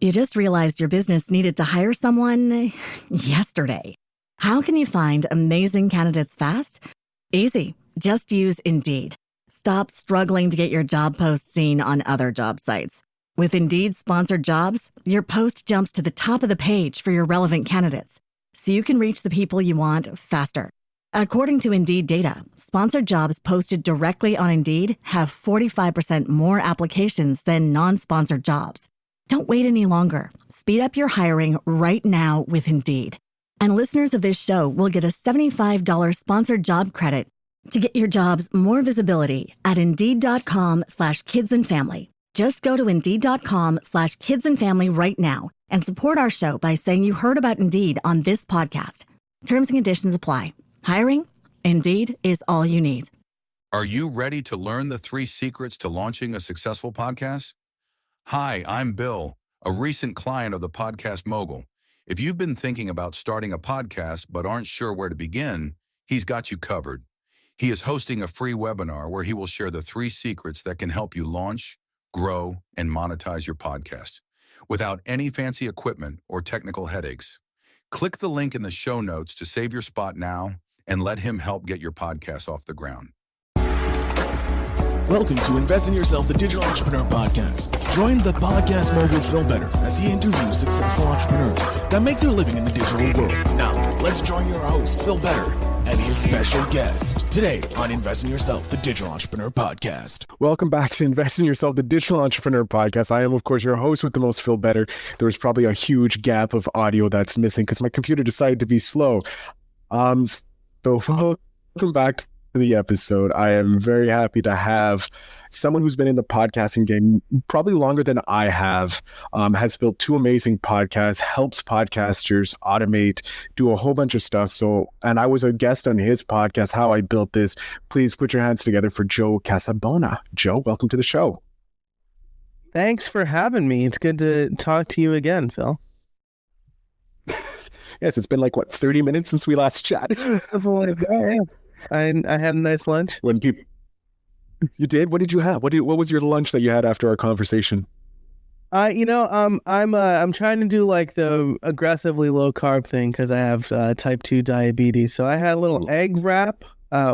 You just realized your business needed to hire someone yesterday. How can you find amazing candidates fast? Easy. Just use Indeed. Stop struggling to get your job post seen on other job sites. With Indeed sponsored jobs, your post jumps to the top of the page for your relevant candidates, so you can reach the people you want faster. According to Indeed data, sponsored jobs posted directly on Indeed have 45% more applications than non-sponsored jobs. Don't wait any longer. Speed up your hiring right now with Indeed. And listeners of this show will get a $75 sponsored job credit to get your jobs more visibility at Indeed.com/kidsandfamily. Just go to Indeed.com/kidsandfamily right now and support our show by saying you heard about Indeed on this podcast. Terms and conditions apply. Hiring? Indeed is all you need. Are you ready to learn the 3 secrets to launching a successful podcast? Hi, I'm Bill, a recent client of the Podcast Mogul. If you've been thinking about starting a podcast but aren't sure where to begin, he's got you covered. He is hosting a free webinar where he will share the 3 secrets that can help you launch, grow, and monetize your podcast without any fancy equipment or technical headaches. Click the link in the show notes to save your spot now and let him help get your podcast off the ground. Welcome to Invest in Yourself, the Digital Entrepreneur Podcast. Join the podcast mogul Phil Better as he interviews successful entrepreneurs that make their living in the digital world. Now, let's join your host, Phil Better, and his special guest today on Invest in Yourself, the Digital Entrepreneur Podcast. Welcome back to Invest in Yourself, the Digital Entrepreneur Podcast. I am, of course, your host with the most, Phil Better. There was probably a huge gap of audio that's missing because my computer decided to be slow. So welcome back to the episode. I am very happy to have someone who's been in the podcasting game probably longer than I have, has built 2 amazing podcasts, helps podcasters automate, do a whole bunch of stuff. And I was a guest on his podcast, How I Built This. Please put your hands together for Joe Casabona. Joe, welcome to the show. Thanks for having me. It's good to talk to you again, Phil. Yes, it's been 30 minutes since we last chatted. I had a nice lunch. When people, you did? What did you have? What was your lunch that you had after our conversation? I'm trying to do the aggressively low carb thing because I have type 2 diabetes. So I had a little egg wrap.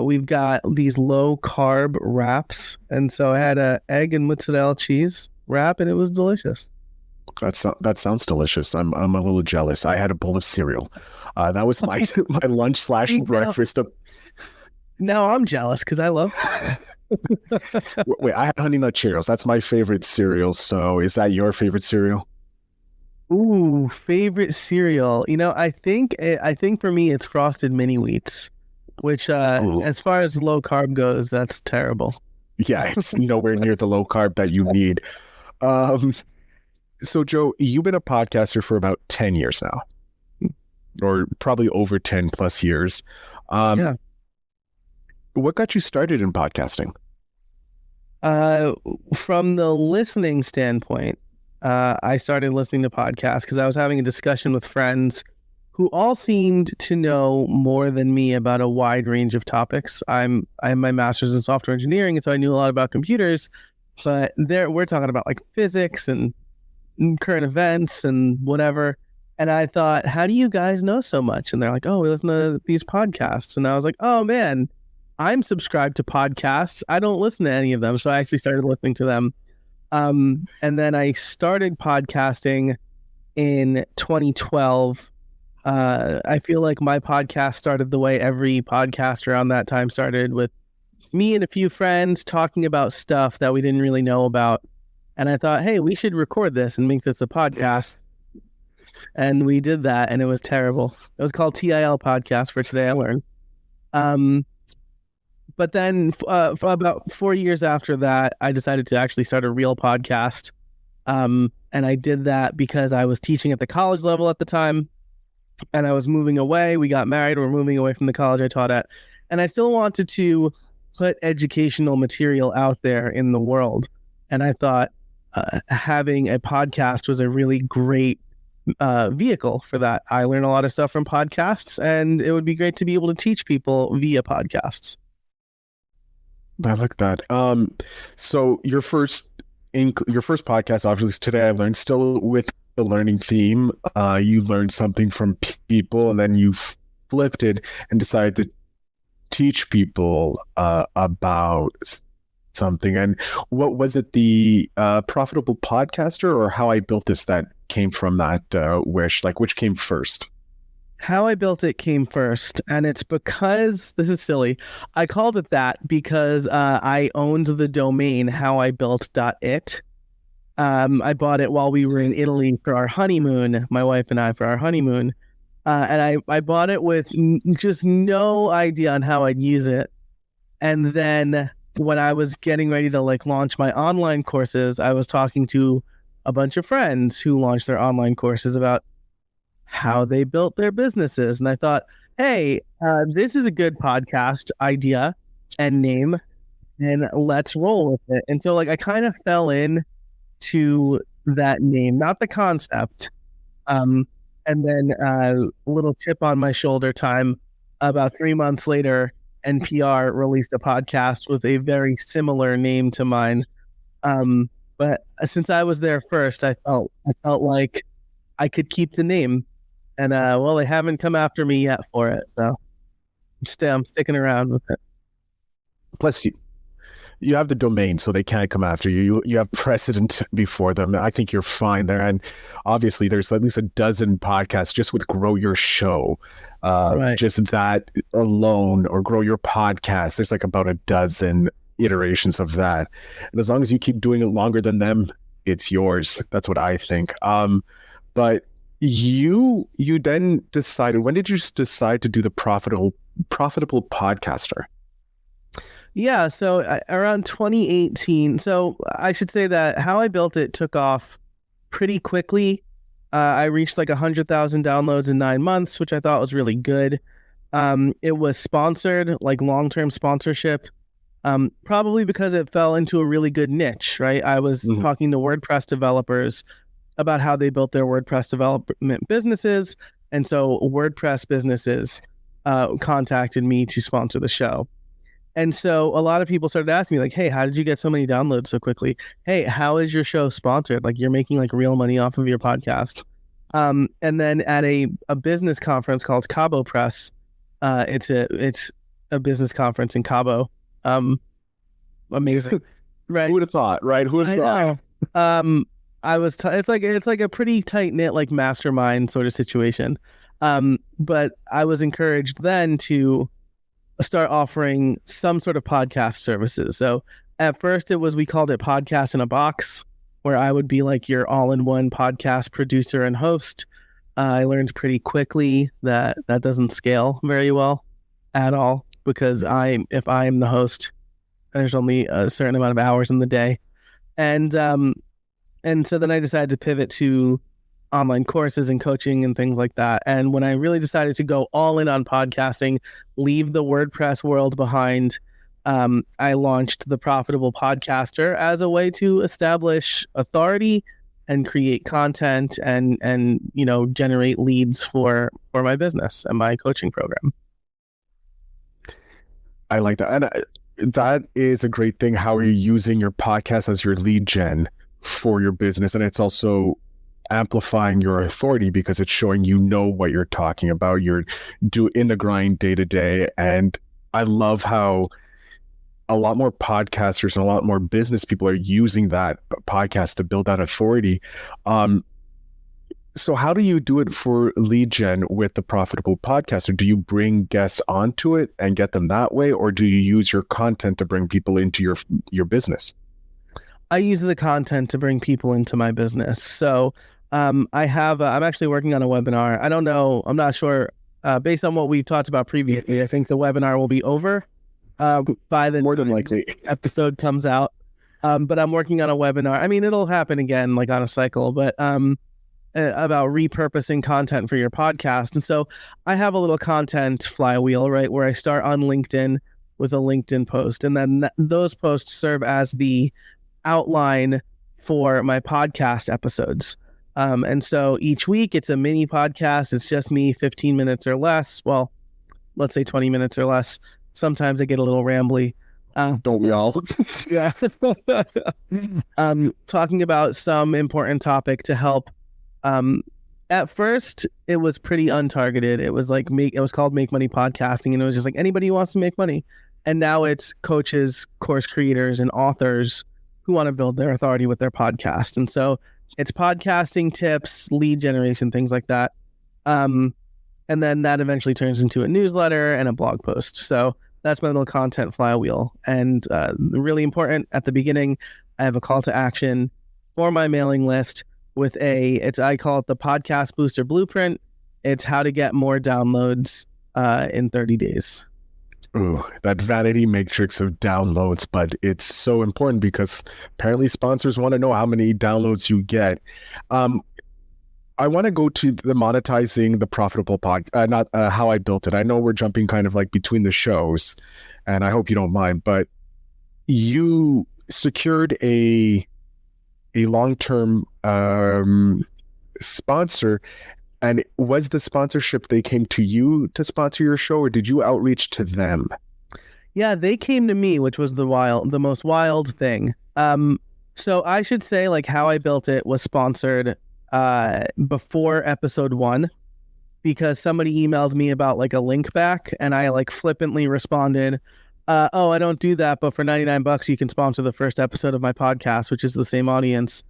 We've got these low carb wraps, and so I had a egg and mozzarella cheese wrap, and it was delicious. That sounds delicious. I'm a little jealous. I had a bowl of cereal. That was my my lunch / breakfast. Now I'm jealous because I love Wait, I had Honey Nut Cheerios. That's my favorite cereal. So is that your favorite cereal? Ooh, favorite cereal. I think for me it's Frosted Mini Wheats, which as far as low carb goes, that's terrible. Yeah, it's nowhere near the low carb that you need. So Joe, you've been a podcaster for about 10 years now, or probably over 10 plus years. Yeah. What got you started in podcasting? From the listening standpoint, I started listening to podcasts because I was having a discussion with friends who all seemed to know more than me about a wide range of topics. I have my master's in software engineering, and so I knew a lot about computers, but we're talking about physics and current events and whatever. And I thought, how do you guys know so much? And they're like, oh, we listen to these podcasts. And I was like, oh man, I'm subscribed to podcasts. I don't listen to any of them. So I actually started listening to them. And then I started podcasting in 2012. I feel like my podcast started the way every podcast around that time started, with me and a few friends talking about stuff that we didn't really know about. And I thought, hey, we should record this and make this a podcast. And we did that, and it was terrible. It was called TIL Podcast for Today I Learned. But then for about 4 years after that, I decided to actually start a real podcast. And I did that because I was teaching at the college level at the time, and I was moving away. We got married. We're moving away from the college I taught at. And I still wanted to put educational material out there in the world. And I thought having a podcast was a really great vehicle for that. I learned a lot of stuff from podcasts, and it would be great to be able to teach people via podcasts. I like that. So your first podcast, obviously, Today I Learned, still with the learning theme. You learned something from people, and then you flipped it and decided to teach people about something. And what was it, the profitable podcaster or How I Built This, that came from that wish? Like, which came first? How I Built It came first, and it's because, this is silly, I called it that because I owned the domain howibuilt.it. I bought it while we were in Italy for our honeymoon, my wife and I, for our honeymoon. And I bought it with just no idea on how I'd use it. And then when I was getting ready to launch my online courses, I was talking to a bunch of friends who launched their online courses about how they built their businesses. And I thought, hey, this is a good podcast idea and name, and let's roll with it. And so I kind of fell in to that name, not the concept. And then a little chip on my shoulder time, about 3 months later, NPR released a podcast with a very similar name to mine. But since I was there first, I felt like I could keep the name. And they haven't come after me yet for it. So I'm sticking around with it. Plus, you have the domain, so they can't come after you. You have precedent before them. I think you're fine there. And obviously, there's at least a dozen podcasts just with Grow Your Show. Right. Just that alone, or Grow Your Podcast. There's about a dozen iterations of that. And as long as you keep doing it longer than them, it's yours. That's what I think. But you then decided, when did you decide to do the profitable podcaster? Yeah, so around 2018. So I should say that How I Built It took off pretty quickly. I reached 100,000 downloads in 9 months, which I thought was really good. It was sponsored, long-term sponsorship, probably because it fell into a really good niche, right? I was talking to WordPress developers about how they built their WordPress development businesses. And so WordPress businesses contacted me to sponsor the show. And so a lot of people started asking me hey, how did you get so many downloads so quickly? Hey, how is your show sponsored? You're making real money off of your podcast. And then at a business conference called Cabo Press, it's a business conference in Cabo. Amazing. Right. Who would have thought, right? Who would have thought? I was, it's like a pretty tight knit, mastermind sort of situation. But I was encouraged then to start offering some sort of podcast services. So at first we called it Podcast in a Box, where I would be your all-in-one podcast producer and host. I learned pretty quickly that doesn't scale very well at all, because if I am the host, there's only a certain amount of hours in the day. And so then I decided to pivot to online courses and coaching and things like that. And when I really decided to go all in on podcasting, leave the WordPress world behind, I launched the Profitable Podcaster as a way to establish authority and create content and generate leads for my business and my coaching program. I like that. And that is a great thing, how you're using your podcast as your lead gen for your business. And it's also amplifying your authority because it's showing what you're talking about. You're in the grind day to day. And I love how a lot more podcasters and a lot more business people are using that podcast to build that authority. So how do you do it for lead gen with the Profitable Podcaster? Do you bring guests onto it and get them that way, or do you use your content to bring people into your business? I use the content to bring people into my business. So I'm actually working on a webinar. I don't know. I'm not sure. Based on what we've talked about previously, I think the webinar will be over by the more than likely episode comes out. But I'm working on a webinar. I mean, it'll happen again, on a cycle, but about repurposing content for your podcast. And so I have a little content flywheel, right, where I start on LinkedIn with a LinkedIn post. And then those posts serve as the outline for my podcast episodes. And so each week it's a mini podcast. It's just me, 15 minutes or less. Well, let's say 20 minutes or less. Sometimes I get a little rambly. Don't we all? Yeah. Talking about some important topic to help At first, it was pretty untargeted. It was like it was called Make Money Podcasting, and it was just like anybody who wants to make money. And now it's coaches, course creators, and authors who want to build their authority with their podcast. And so it's podcasting tips, lead generation, things like that. And then that eventually turns into a newsletter and a blog post. So that's my little content flywheel. And really important at the beginning, I have a call to action for my mailing list with I call it the Podcast Booster Blueprint. It's how to get more downloads in 30 days. Ooh, that vanity matrix of downloads, but it's so important because apparently sponsors want to know how many downloads you get. I want to go to the monetizing the profitable not how I built it. I know we're jumping kind of like between the shows, and I hope you don't mind, but you secured a long-term sponsor. And was the sponsorship they came to you to sponsor your show, or did you outreach to them? Yeah, they came to me, which was the most wild thing. So I should say, like, how I built it was sponsored before episode 1, because somebody emailed me about like a link back, and I like flippantly responded, "Oh, I don't do that, but for $99 you can sponsor the first episode of my podcast, which is the same audience."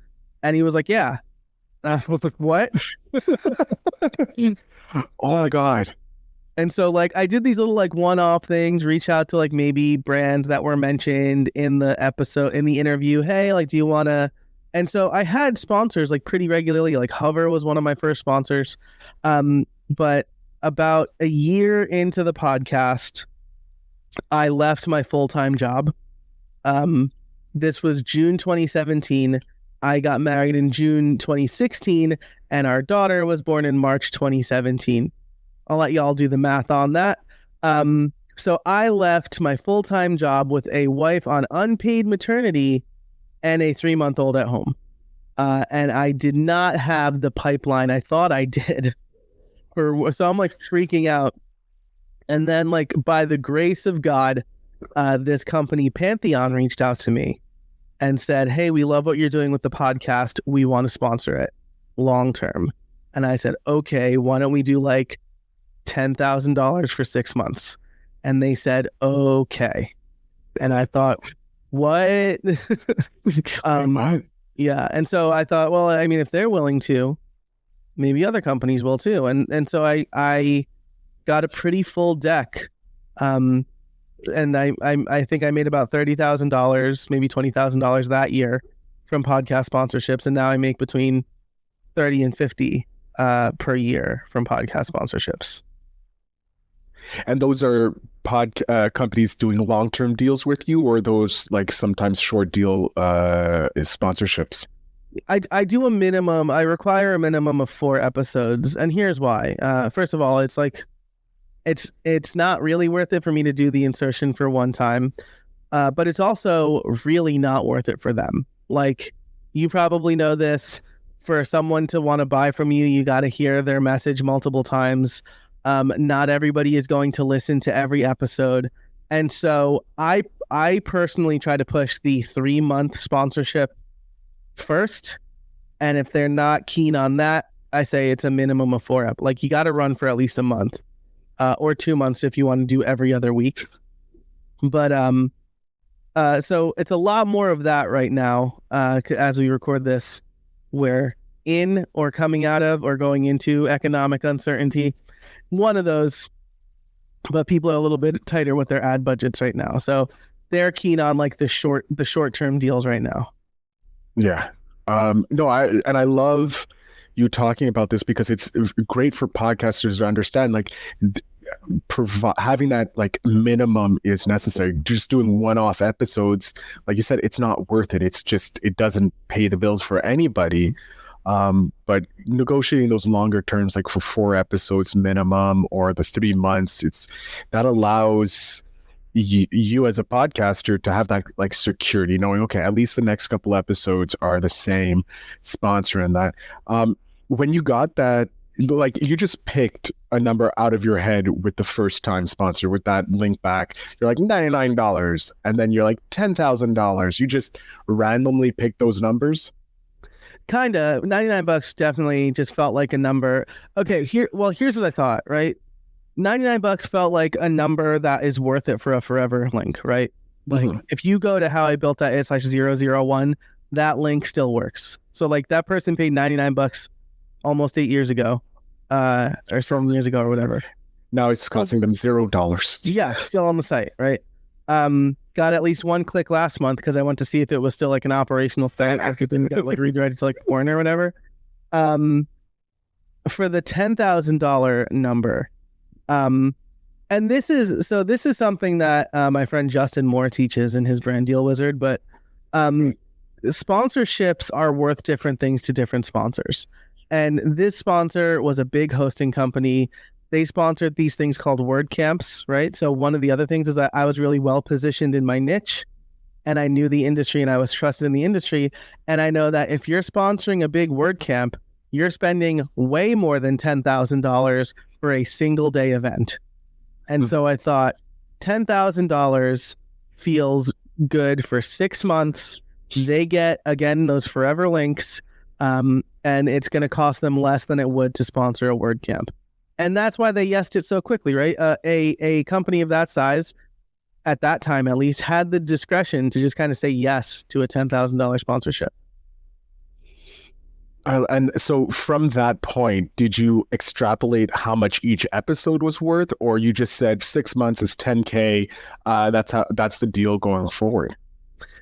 And he was like, "Yeah." I was like, "What?" Oh my God. And so like I did these little like one-off things, reach out to like maybe brands that were mentioned in the episode, in the interview. Hey, like, do you want to? And so I had sponsors like pretty regularly. Like Hover was one of my first sponsors. But about a year into the podcast, I left my full-time job. This was June 2017. I got married in June 2016, and our daughter was born in March 2017. I'll let y'all do the math on that. So I left my full-time job with a wife on unpaid maternity and a 3-month-old at home. And I did not have the pipeline I thought I did. So I'm like freaking out. And then like by the grace of God, this company Pantheon reached out to me and said, "Hey, we love what you're doing with the podcast. We want to sponsor it long term." And I said, "Okay, why don't we do like $10,000 for 6 months?" And they said, "Okay." And I thought, what? Yeah. And so I thought, well, I mean, if they're willing to, maybe other companies will too. And so I got a pretty full deck. And I think I made about $30,000, maybe $20,000 that year from podcast sponsorships, and now I make between 30 and 50 per year from podcast sponsorships. And those are companies doing long-term deals with you, or those like sometimes short deal sponsorships? I do a minimum. I require a minimum of 4 episodes, and here's why. First of all, it's like it's not really worth it for me to do the insertion for one time, but it's also really not worth it for them. Like, you probably know this, for someone to want to buy from you, you got to hear their message multiple times. Not everybody is going to listen to every episode. And so I personally try to push the 3-month sponsorship first. And if they're not keen on that, I say it's a minimum of 4 like you got to run for at least a month. Or 2 months if you want to do every other week. But so it's a lot more of that right now as we record this. We're in or coming out of or going into economic uncertainty. One of those, but people are a little bit tighter with their ad budgets right now. So they're keen on like the short-term deals right now. Yeah. No, I love you talking about this because it's great for podcasters to understand, like, having that like minimum is necessary. Just doing one-off episodes, like you said, it's not worth it. It's just, it doesn't pay the bills for anybody. But negotiating those longer terms, like for 4 episodes minimum or the 3 months, that allows you as a podcaster to have that like security, knowing, okay, at least the next couple episodes are the same sponsor and that. When you got that, like, you just picked a number out of your head with the first time sponsor with that link back, you're like $99, and then you're like $10,000. You just randomly pick those numbers? Kinda. $99 definitely just felt like a number. Okay, here's what I thought, right? $99 felt like a number that is worth it for a forever link, right? Like if you go to howIbuilt.it/001, that link still works. So like that person paid $99 almost 8 years ago, or 7 years ago or whatever. Now it's costing them $0. Yeah, still on the site, right? Got at least one click last month because I went to see if it was still like an operational thing. I didn't get like redirected to like porn or whatever. For the $10,000 number, and this is something that my friend Justin Moore teaches in his Brand Deal Wizard, but sponsorships are worth different things to different sponsors. And this sponsor was a big hosting company. They sponsored these things called WordCamps, right? So one of the other things is that I was really well positioned in my niche and I knew the industry and I was trusted in the industry. And I know that if you're sponsoring a big WordCamp, you're spending way more than $10,000 for a single day event. And so I thought $10,000 feels good for 6 months. They get, again, those forever links, and it's going to cost them less than it would to sponsor a WordCamp. And that's why they yesed it so quickly, right? A company of that size, at that time at least, had the discretion to just kind of say yes to a $10,000 sponsorship. And so from that point, did you extrapolate how much each episode was worth, or you just said 6 months is $10K? That's the deal going forward.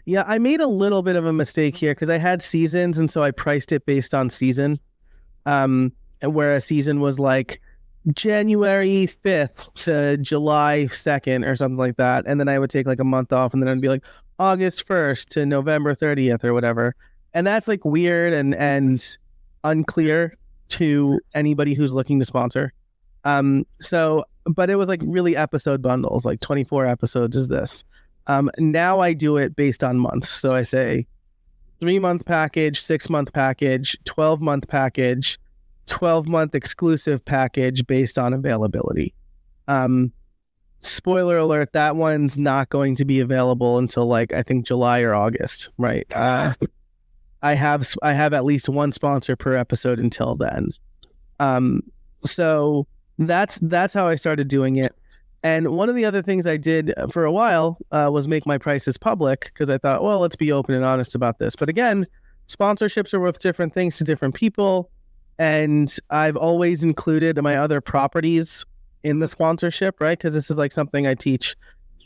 Yeah, I made a little bit of a mistake here because I had seasons, and so I priced it based on season. Where a season was like January 5th to July 2nd or something like that. And then I would take like a month off, and then I'd be like August 1st to November 30th or whatever. And that's like weird and unclear to anybody who's looking to sponsor. But it was like really episode bundles, like 24 episodes is this. Now I do it based on months. So I say 3-month package, 6-month package, 12-month package, 12-month exclusive package based on availability. Spoiler alert, that one's not going to be available until like I think July or August, right? I have at least one sponsor per episode until then. So that's how I started doing it. And one of the other things I did for a while was make my prices public because I thought, well, let's be open and honest about this. But again, sponsorships are worth different things to different people. And I've always included my other properties in the sponsorship, right? Because this is like something I teach.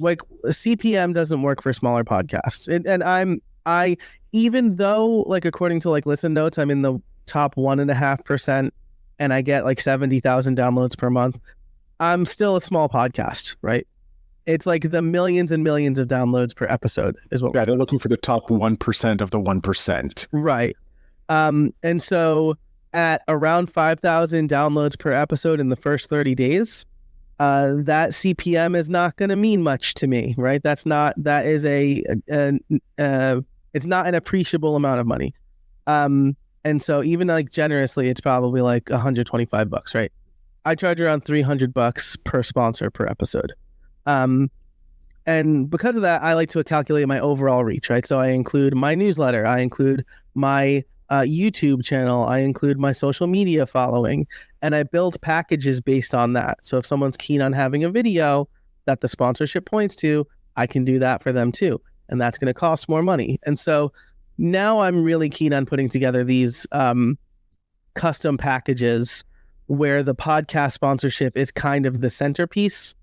Like CPM doesn't work for smaller podcasts. I even though like according to like Listen Notes, I'm in the top 1.5% and I get like 70,000 downloads per month. I'm still a small podcast, right? It's like the millions and millions of downloads per episode is what. Yeah, they're looking for the top 1% of the 1%. Right. And so at around 5,000 downloads per episode in the first 30 days, that CPM is not going to mean much to me, right? It's not an appreciable amount of money. And so even like generously, it's probably like $125, right? I charge around $300 per sponsor per episode. And because of that, I like to calculate my overall reach, right? So I include my newsletter, I include my YouTube channel, I include my social media following, and I build packages based on that. So if someone's keen on having a video that the sponsorship points to, I can do that for them too. And that's going to cost more money. And so now I'm really keen on putting together these custom packages where the podcast sponsorship is kind of the centerpiece,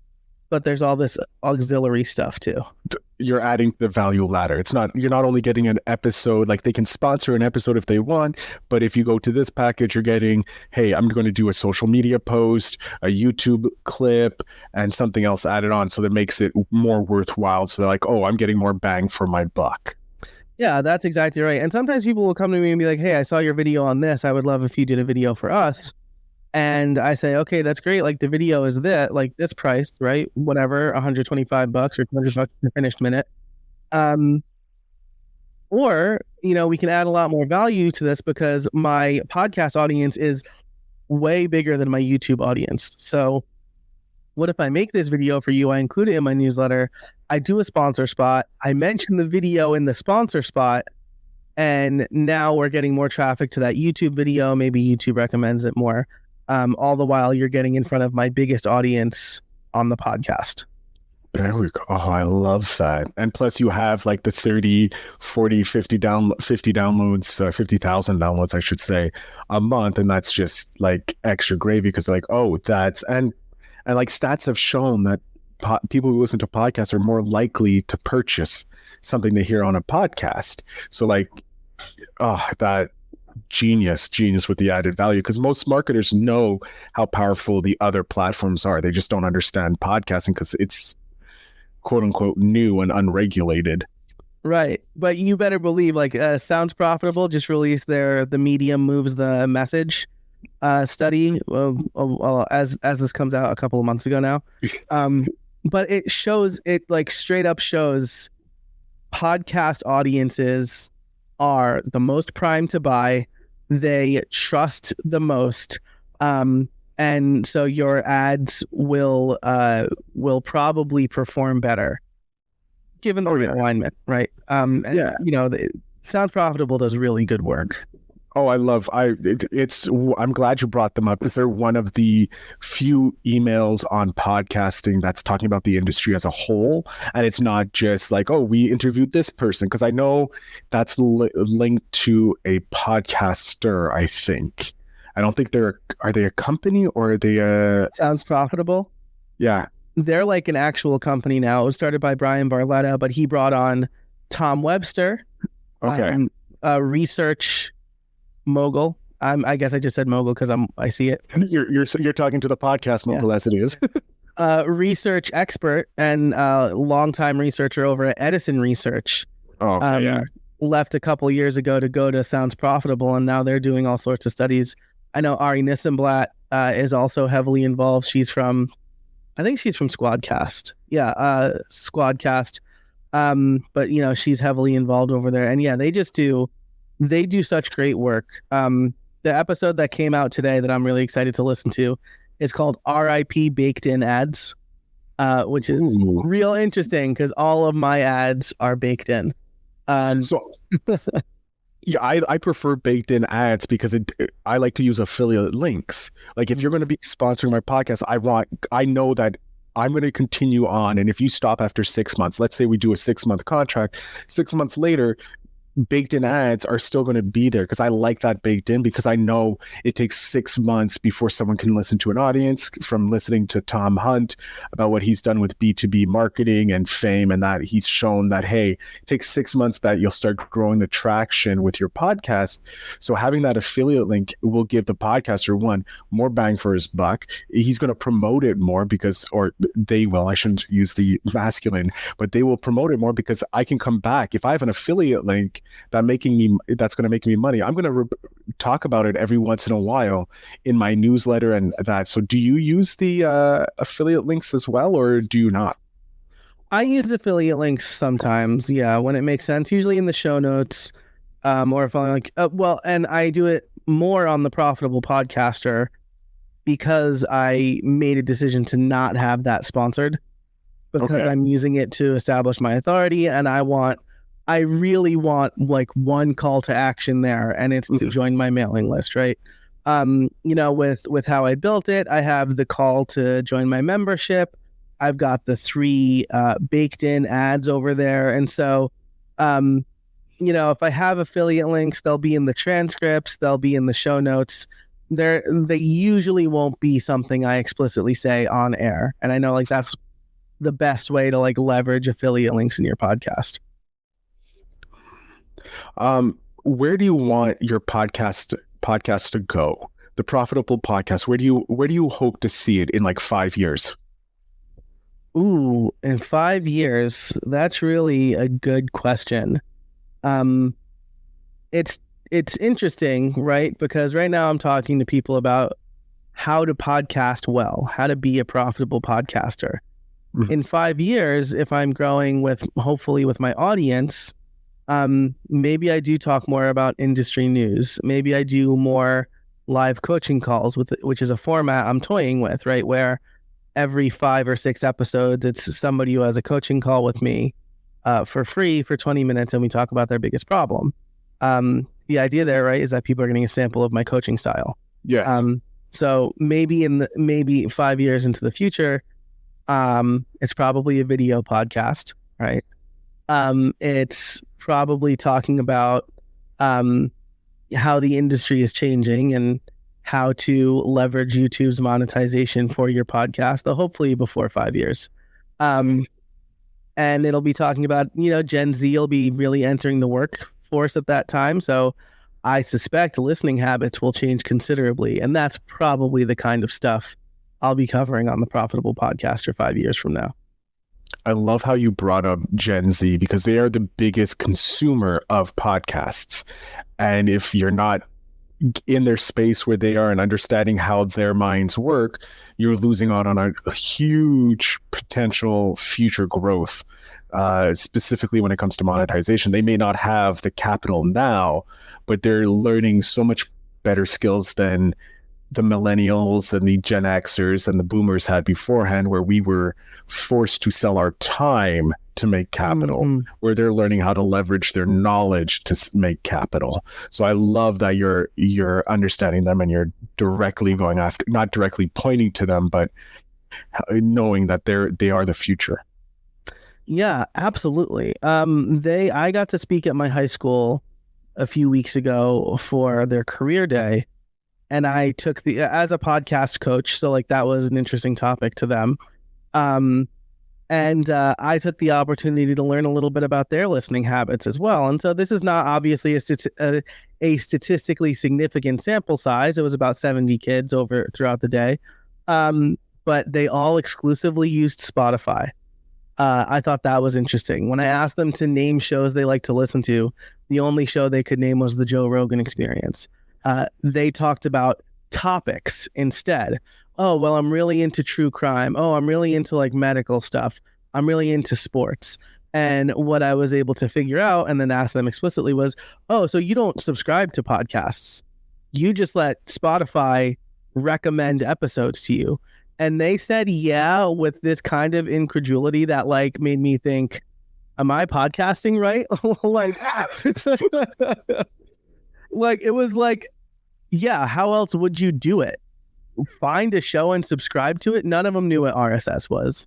but there's all this auxiliary stuff too. You're adding the value ladder. You're not only getting an episode, like they can sponsor an episode if they want, but if you go to this package, you're getting, hey, I'm going to do a social media post, a YouTube clip, and something else added on. So that makes it more worthwhile. So they're like, oh, I'm getting more bang for my buck. Yeah, that's exactly right. And sometimes people will come to me and be like, hey, I saw your video on this. I would love if you did a video for us. And I say, okay, that's great. Like the video is this price, right? Whatever, $125 or $200 per finished minute. Or, we can add a lot more value to this because my podcast audience is way bigger than my YouTube audience. So what if I make this video for you? I include it in my newsletter. I do a sponsor spot. I mention the video in the sponsor spot. And now we're getting more traffic to that YouTube video. Maybe YouTube recommends it more. All the while you're getting in front of my biggest audience on the podcast. There we go. Oh, I love that. And plus you have like the 30, 40, 50 downloads, 50,000 downloads, I should say, a month. And that's just like extra gravy because like, oh, and like stats have shown that people who listen to podcasts are more likely to purchase something they hear on a podcast. So like, oh, that genius with the added value, because most marketers know how powerful the other platforms are. They just don't understand podcasting because it's quote unquote new and unregulated. Right. But you better believe like Sounds Profitable just released the Medium Moves the Message study as this comes out a couple of months ago now. But it like straight up shows podcast audiences are the most primed to buy. They trust the most. And so your ads will probably perform better given the alignment, right? And, Sounds Profitable does really good work. Oh, I'm glad you brought them up because they're one of the few emails on podcasting that's talking about the industry as a whole. And it's not just like, oh, we interviewed this person, because I know that's linked to a podcaster, I think. I don't think are they a company or are they Sounds Profitable? Yeah. They're like an actual company now. It was started by Brian Barletta, but he brought on Tom Webster, research mogul. I guess I just said mogul because I see it. You're talking to the podcast mogul as it is. Research expert and longtime researcher over at Edison Research. Oh, yeah. Left a couple years ago to go to Sounds Profitable, and now they're doing all sorts of studies. I know Ari Nissenblatt is also heavily involved. I think she's from Squadcast. Yeah, Squadcast. But she's heavily involved over there. And yeah, they do such great work. The episode that came out today that I'm really excited to listen to is called RIP Baked In Ads, which is real interesting because all of my ads are baked in. Yeah, I prefer baked in ads because I like to use affiliate links. Like if you're going to be sponsoring my podcast, I know that I'm going to continue on. And if you stop after 6 months, let's say we do a 6-month contract, 6 months later, baked in ads are still going to be there because I like that baked in, because I know it takes 6 months before someone can listen to an audience from listening to Tom Hunt about what he's done with B2B marketing and fame, and that he's shown that, hey, it takes 6 months that you'll start growing the traction with your podcast. So having that affiliate link will give the podcaster more bang for his buck. He's going to promote it more or they will, I shouldn't use the masculine, but they will promote it more because I can come back. If I have an affiliate link that's going to make me money, I'm going to talk about it every once in a while in my newsletter and that. So do you use the affiliate links as well, or do you not? I use affiliate links sometimes, yeah, when it makes sense, usually in the show notes, or if I'm like, and I do it more on the Profitable Podcaster because I made a decision to not have that sponsored because I'm using it to establish my authority, and I really want like one call to action there, and it's to join my mailing list, right? With how I built it, I have the call to join my membership. I've got the 3 baked in ads over there. And so, if I have affiliate links, they'll be in the transcripts, they'll be in the show notes. They usually won't be something I explicitly say on air. And I know like that's the best way to like leverage affiliate links in your podcast. Where do you want your podcast to go? The Profitable Podcast. Where do you hope to see it in like 5 years? Ooh, in 5 years, that's really a good question. It's interesting, right? Because right now I'm talking to people about how to podcast well, how to be a profitable podcaster. In 5 years, if I'm growing hopefully with my audience, maybe I do talk more about industry news. Maybe I do more live coaching calls which is a format I'm toying with, right? Where every 5 or 6 episodes, it's somebody who has a coaching call with me for free for 20 minutes, and we talk about their biggest problem. The idea there, right, is that people are getting a sample of my coaching style. Yeah. So maybe 5 years into the future, it's probably a video podcast, right? It's probably talking about how the industry is changing and how to leverage YouTube's monetization for your podcast, though hopefully before 5 years. And it'll be talking about, Gen Z will be really entering the workforce at that time. So I suspect listening habits will change considerably. And that's probably the kind of stuff I'll be covering on the Profitable Podcaster 5 years from now. I love how you brought up Gen Z because they are the biggest consumer of podcasts. And if you're not in their space where they are and understanding how their minds work, you're losing out on a huge potential future growth, specifically when it comes to monetization. They may not have the capital now, but they're learning so much better skills than the millennials and the Gen Xers and the boomers had beforehand, where we were forced to sell our time to make capital, where they're learning how to leverage their knowledge to make capital. So I love that you're understanding them and you're directly going after, not directly pointing to them, but knowing that they are the future. Yeah, absolutely. I got to speak at my high school a few weeks ago for their career day. And I took as a podcast coach, so like that was an interesting topic to them. And I took the opportunity to learn a little bit about their listening habits as well. And so this is not obviously a statistically significant sample size. It was about 70 kids throughout the day. But they all exclusively used Spotify. I thought that was interesting. When I asked them to name shows they like to listen to, the only show they could name was the Joe Rogan Experience. They talked about topics instead. Oh, well, I'm really into true crime. Oh, I'm really into like medical stuff. I'm really into sports. And what I was able to figure out and then ask them explicitly was, oh, so you don't subscribe to podcasts. You just let Spotify recommend episodes to you. And they said, yeah, with this kind of incredulity that like made me think, am I podcasting right? Like it was like, yeah, how else would you do it? Find a show and subscribe to it. None of them knew what RSS was.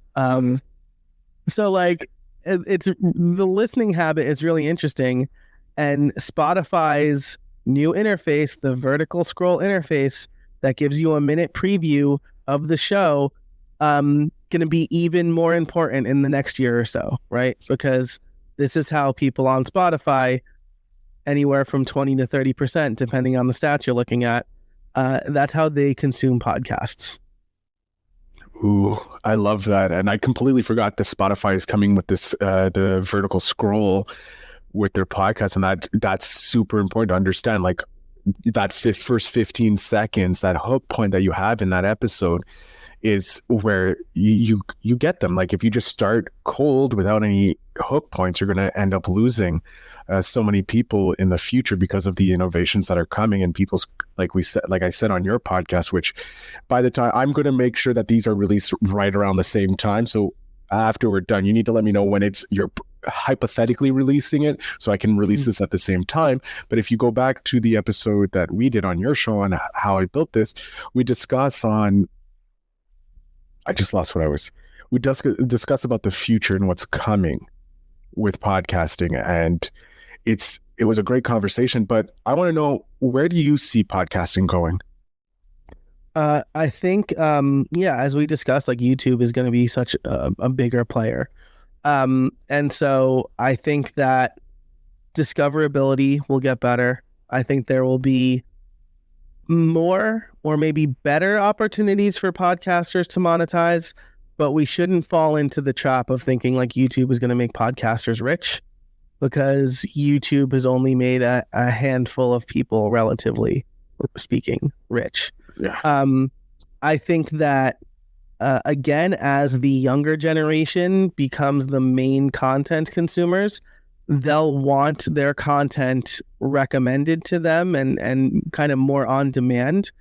So like it's the listening habit is really interesting, and Spotify's new interface, the vertical scroll interface that gives you a minute preview of the show, going to be even more important in the next year or so, right? Because this is how people on Spotify, anywhere from 20 to 30%, depending on the stats you're looking at, that's how they consume podcasts. Ooh, I love that. And I completely forgot that Spotify is coming with this, the vertical scroll with their podcast. And that's super important to understand. Like that first 15 seconds, that hook point that you have in that episode is where you get them. Like if you just start cold without any hook points, you're going to end up losing so many people in the future because of the innovations that are coming and people's, like I said on your podcast, which by the time I'm going to make sure that these are released right around the same time. So after we're done, you need to let me know when you're hypothetically releasing it so I can release this at the same time. But if you go back to the episode that we did on your show on how I built this, we discuss on, I just lost what I was. We discuss about the future and what's coming with podcasting, and it was a great conversation. But I want to know, where do you see podcasting going? I think, as we discussed, like YouTube is going to be such a bigger player, and so I think that discoverability will get better. I think there will be more or maybe better opportunities for podcasters to monetize, but we shouldn't fall into the trap of thinking like YouTube is going to make podcasters rich, because YouTube has only made a handful of people, relatively speaking, rich. Yeah. I think that again, as the younger generation becomes the main content consumers, they'll want their content recommended to them and kind of more on demand.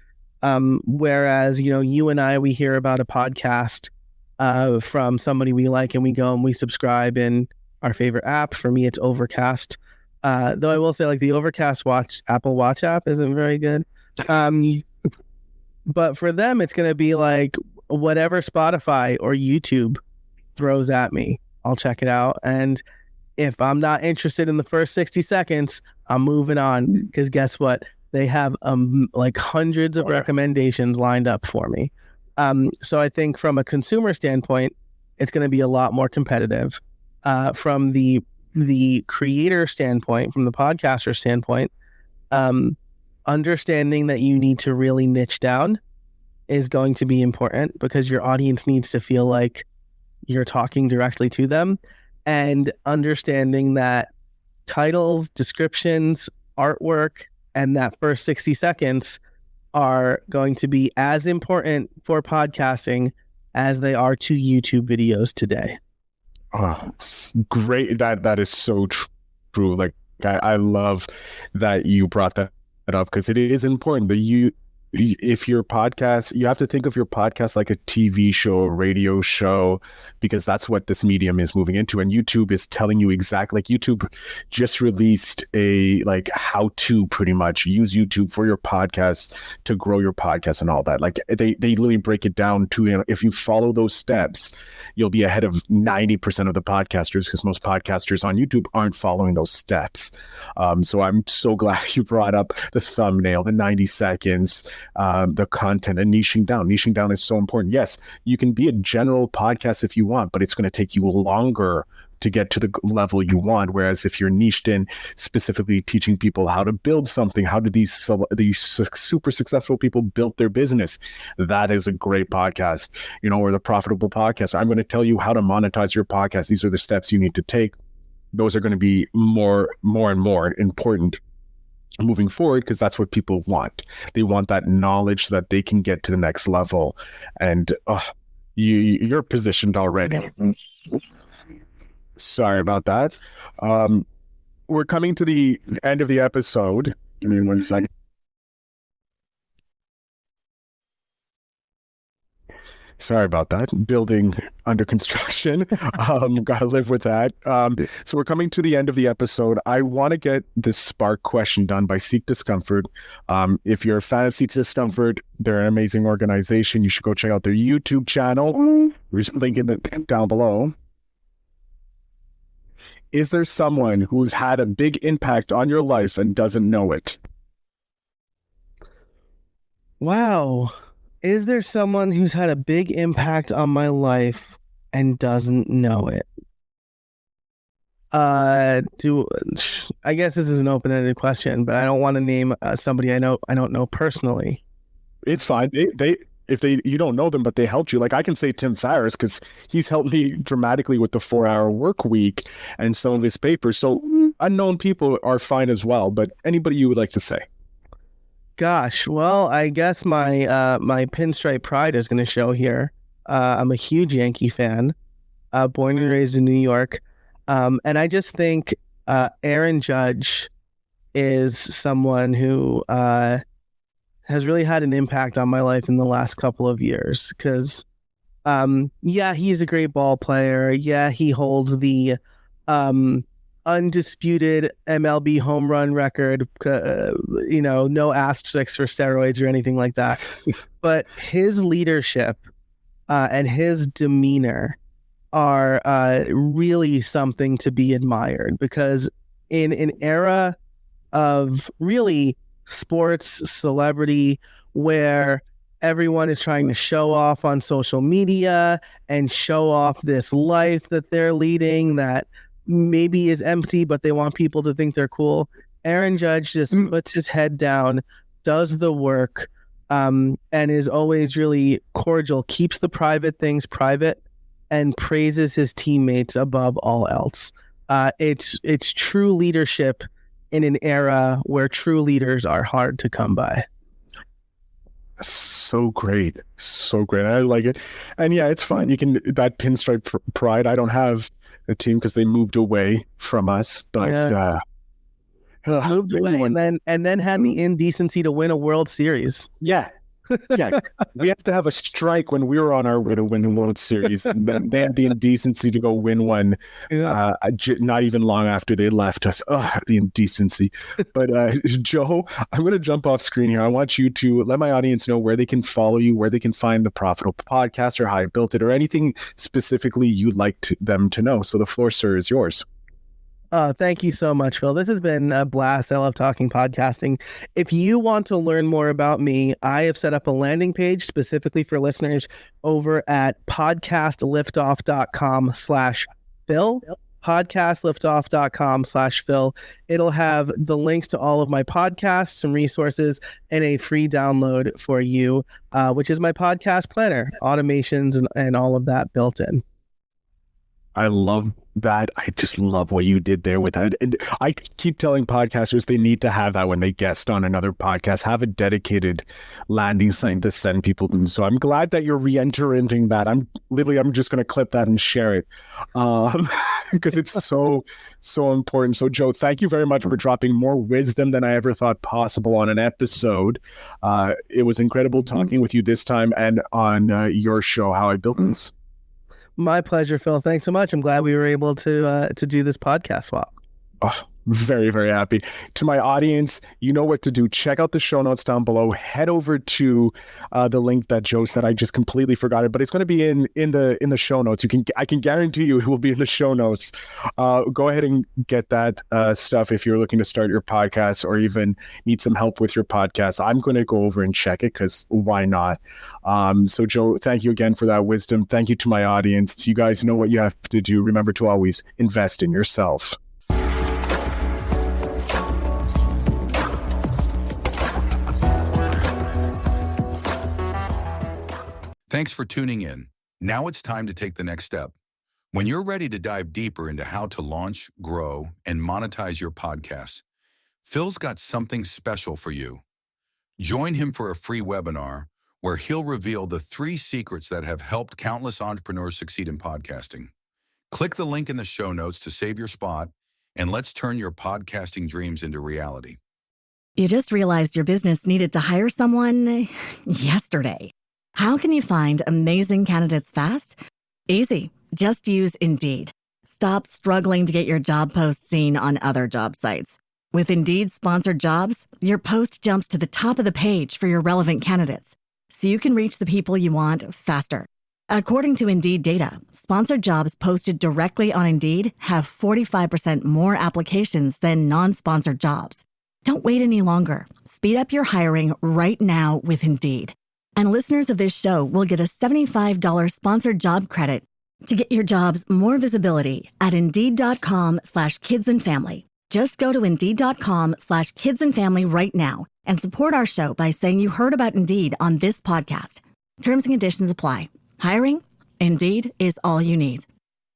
Whereas, you and I, we hear about a podcast from somebody we like and we go and we subscribe in our favorite app. For me, it's Overcast. Though I will say, like, the Overcast Apple Watch app isn't very good. But for them, it's going to be like whatever Spotify or YouTube throws at me, I'll check it out. And if I'm not interested in the first 60 seconds, I'm moving on, because guess what? They have like hundreds of recommendations lined up for me. So I think from a consumer standpoint, it's going to be a lot more competitive. From the creator standpoint, from the podcaster standpoint, understanding that you need to really niche down is going to be important, because your audience needs to feel like you're talking directly to them, and understanding that titles, descriptions, artwork, and that first 60 seconds are going to be as important for podcasting as they are to YouTube videos today. Oh, great. That is so true. Like, I love that you brought that up, because it is important that if your podcast, you have to think of your podcast like a TV show, a radio show, because that's what this medium is moving into. And YouTube is telling you exactly, like YouTube just released a like how to pretty much use YouTube for your podcast to grow your podcast and all that. Like they literally break it down to, you know, if you follow those steps, you'll be ahead of 90% of the podcasters, because most podcasters on YouTube aren't following those steps. So I'm so glad you brought up the thumbnail, the 90 seconds, the content, and niching down. Niching down is so important. Yes, you can be a general podcast if you want, but it's going to take you longer to get to the level you want. Whereas if you're niched in specifically teaching people how to build something, how do these super successful people build their business, that is a great podcast, you know, or the profitable podcast. I'm going to tell you how to monetize your podcast. These are the steps you need to take. Those are going to be more and more important moving forward, because that's what people want. They want that knowledge so that they can get to the next level. And you're positioned already. Sorry about that. We're coming to the end of the episode. Give me 1 second. Sorry about that. Building under construction. Gotta live with that. So we're coming to the end of the episode. I want to get this Spark question done by Seek Discomfort. If you're a fan of Seek Discomfort, they're an amazing organization. You should go check out their YouTube channel. There's a link in down below. Is there someone who's had a big impact on your life and doesn't know it? Wow. Is there someone who's had a big impact on my life and doesn't know it? I guess this is an open-ended question, but I don't want to name somebody I don't know personally. It's fine. You don't know them, but they helped you. Like, I can say Tim Ferriss, because he's helped me dramatically with the 4-hour work week and some of his papers. So unknown people are fine as well, but anybody you would like to say? Gosh, well, I guess my my pinstripe pride is going to show here. I'm a huge Yankee fan, born and raised in New York. And I just think Aaron Judge is someone who has really had an impact on my life in the last couple of years. Because, yeah, he's a great ball player. Yeah, he holds the undisputed MLB home run record, no asterisks for steroids or anything like that. But his leadership and his demeanor are really something to be admired, because in an era of really sports celebrity where everyone is trying to show off on social media and show off this life that they're leading that maybe is empty, but they want people to think they're cool. Aaron Judge just puts his head down, does the work, and is always really cordial, keeps the private things private, and praises his teammates above all else. It's true leadership in an era where true leaders are hard to come by. So great. I like it. And yeah, it's fine. You can, that pinstripe pride. I don't have a team because they moved away from us, but moved away and then had the indecency to win a World Series. Yeah. Yeah, we have to have a strike when we were on our way to win the World Series. And then they had the indecency to go win one, not even long after they left us. Oh, the indecency. But Joe, I'm going to jump off screen here. I want you to let my audience know where they can follow you, where they can find the Profitable Podcast or how I built it, or anything specifically you'd like them to know. So the floor, sir, is yours. Thank you so much, Phil. This has been a blast. I love talking podcasting. If you want to learn more about me, I have set up a landing page specifically for listeners over at podcastliftoff.com/Phil. Podcastliftoff.com/Phil. It'll have the links to all of my podcasts, some resources, and a free download for you, which is my podcast planner, automations, and all of that built in. I love that. I just love what you did there with that. And I keep telling podcasters they need to have that when they guest on another podcast, have a dedicated landing site to send people to. So I'm glad that you're re-entering that. I'm just going to clip that and share it because it's so important. So Joe, thank you very much for dropping more wisdom than I ever thought possible on an episode. It was incredible talking with you this time and on your show, How I Built This. My pleasure, Phil. Thanks so much. I'm glad we were able to do this podcast swap. Oh, very, very happy. To my audience, you know what to do. Check out the show notes down below. Head over to the link that Joe said. I just completely forgot it, but it's going to be in the show notes. I can guarantee you it will be in the show notes. Go ahead and get that stuff if you're looking to start your podcast or even need some help with your podcast. I'm going to go over and check it because why not? So Joe, thank you again for that wisdom. Thank you to my audience. You guys know what you have to do. Remember to always invest in yourself. Thanks for tuning in. Now it's time to take the next step. When you're ready to dive deeper into how to launch, grow, and monetize your podcast, Phil's got something special for you. Join him for a free webinar where he'll reveal the 3 secrets that have helped countless entrepreneurs succeed in podcasting. Click the link in the show notes to save your spot, and let's turn your podcasting dreams into reality. You just realized your business needed to hire someone yesterday. How can you find amazing candidates fast? Easy. Just use Indeed. Stop struggling to get your job post seen on other job sites. With Indeed sponsored jobs, your post jumps to the top of the page for your relevant candidates, so you can reach the people you want faster. According to Indeed data, sponsored jobs posted directly on Indeed have 45% more applications than non-sponsored jobs. Don't wait any longer. Speed up your hiring right now with Indeed. And listeners of this show will get a $75 sponsored job credit to get your jobs more visibility at Indeed.com/kidsandfamily. Just go to Indeed.com/kidsandfamily right now and support our show by saying you heard about Indeed on this podcast. Terms and conditions apply. Hiring? Indeed is all you need.